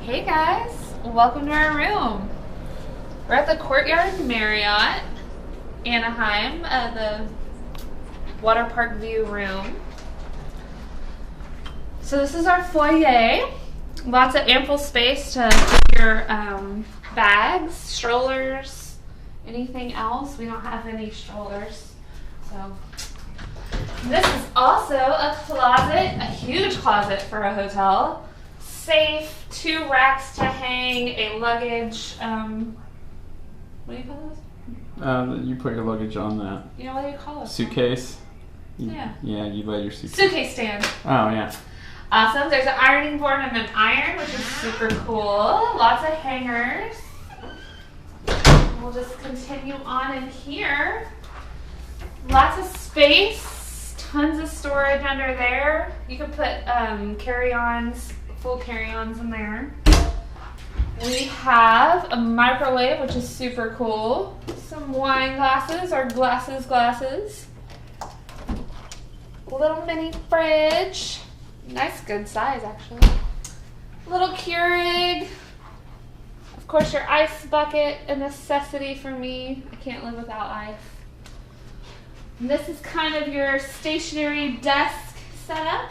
Hey guys, welcome to our room. We're at the Courtyard Marriott Anaheim, the water park view room. So this is our foyer. Lots of ample space to put your bags, strollers, anything else. We don't have any strollers. So this is also a closet, a huge closet for a hotel. Safe, 2 racks to hang, a luggage, what do you call those? You put your luggage on that. You know, what do you call it? Suitcase? Yeah. Yeah, you lay your suitcase. Suitcase stand. Oh, yeah. Awesome. There's an ironing board and an iron, which is super cool. Lots of hangers. We'll just continue on in here. Lots of space. Tons of storage under there. You could put carry-ons, full carry-ons in there. We have a microwave, which is super cool. Some wine glasses or glasses. Little mini fridge. Nice, good size, actually. Little Keurig. Of course, your ice bucket, a necessity for me. I can't live without ice. And this is kind of your stationary desk setup.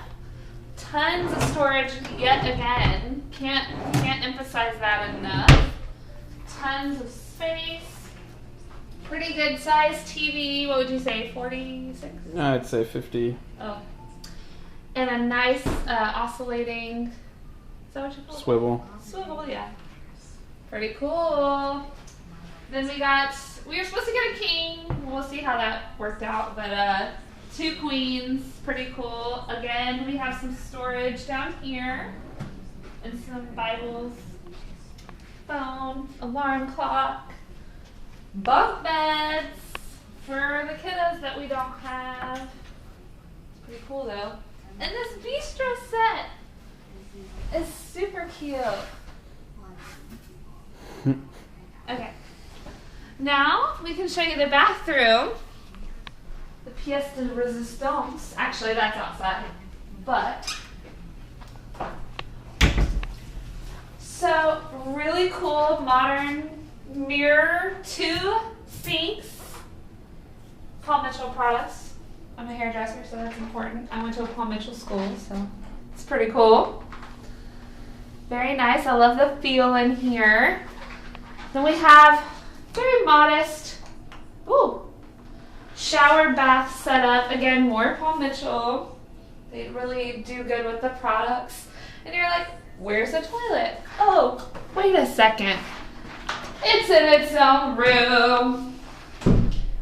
Tons of storage yet again. Can't emphasize that enough. Tons of space. Pretty good size TV. What would you say, 46? I'd say 50. Oh. And a nice oscillating, is that what you call it? Swivel. Swivel, yeah. Pretty cool. Then we were supposed to get a king. We'll see how that worked out, but 2 queens, pretty cool. Again, we have some storage down here and some Bibles, phone, alarm clock, bunk beds for the kiddos that we don't have. It's pretty cool though. And this bistro set is super cute. Okay. Now we can show you the bathroom. The pièce de résistance. Actually, that's outside. But so really cool modern mirror, 2 sinks. Paul Mitchell products. I'm a hairdresser, so that's important. I went to a Paul Mitchell school, so it's pretty cool. Very nice. I love the feel in here. Then we have very modest shower bath setup. Again, more Paul Mitchell. They really do good with the products. And you're like, where's the toilet? Oh, wait a second. It's in its own room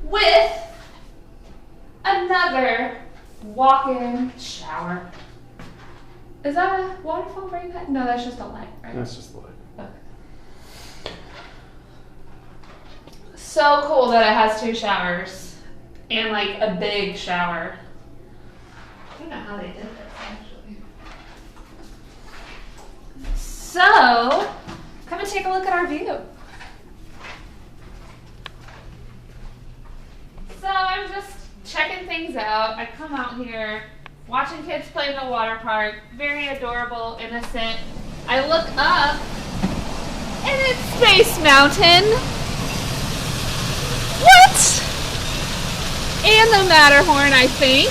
with another walk-in shower. Is that a waterfall right there? No, that's just a light, right? That's just the light. Okay. So cool that it has 2 showers and like a big shower. I don't know how they did this actually. So, come and take a look at our view. So I'm just checking things out. I come out here, watching kids play in the water park. Very adorable, innocent. I look up, and it's Space Mountain. What? And the Matterhorn, I think.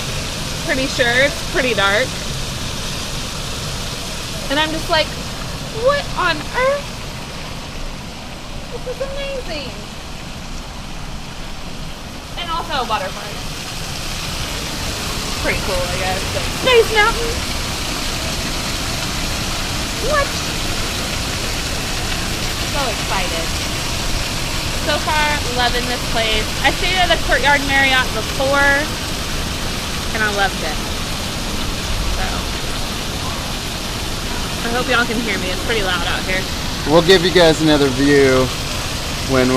Pretty sure. It's pretty dark. And I'm just like, what on earth? This is amazing. And also a water park. Pretty cool, I guess. But Space Mountain. What? So excited. So far, loving this place. I stayed at the Courtyard Marriott before, and I loved it. So, I hope y'all can hear me. It's pretty loud out here. We'll give you guys another view when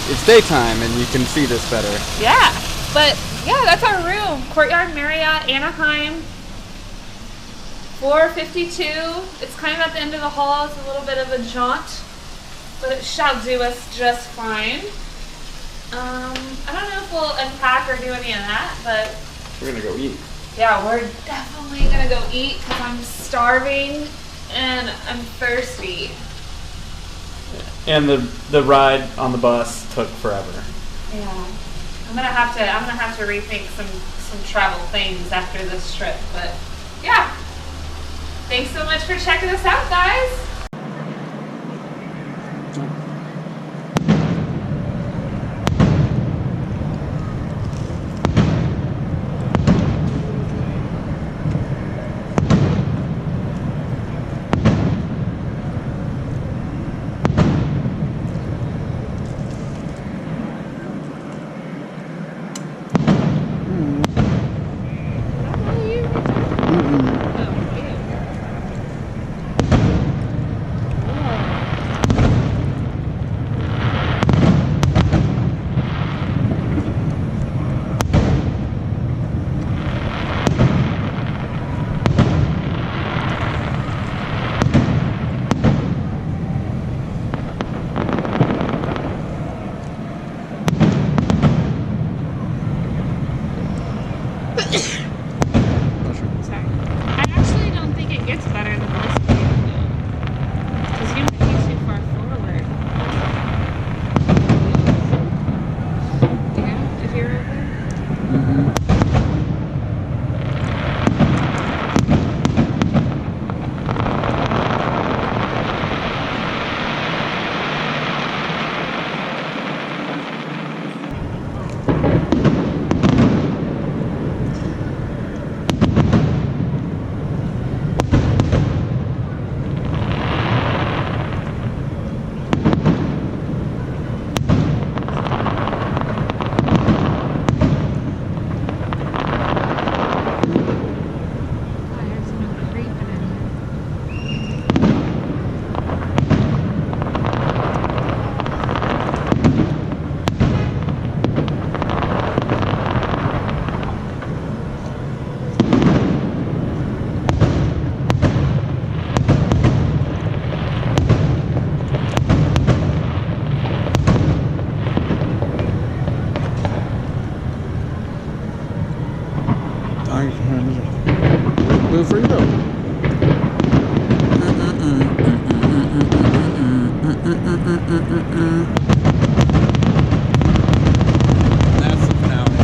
it's daytime and you can see this better. Yeah, but yeah, that's our room. Courtyard Marriott Anaheim, 452. It's kind of at the end of the hall. It's a little bit of a jaunt, but it shall do us just fine. I don't know if we'll unpack or do any of that, but We're gonna go eat. Yeah, we're definitely gonna go eat because I'm starving and I'm thirsty. And the ride on the bus took forever. Yeah. I'm gonna have to rethink some travel things after this trip, but yeah. Thanks so much for checking us out, guys. Move free road. That's the finale.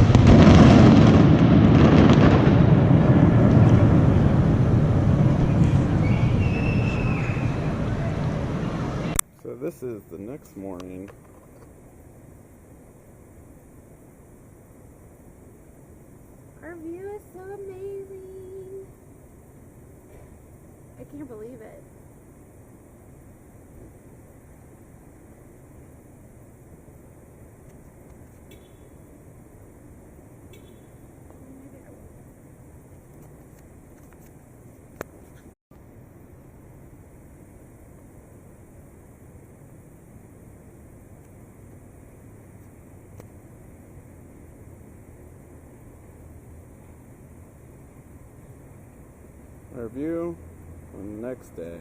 So this is the next morning. Our view is so amazing. I can't believe it. Our view on the next day.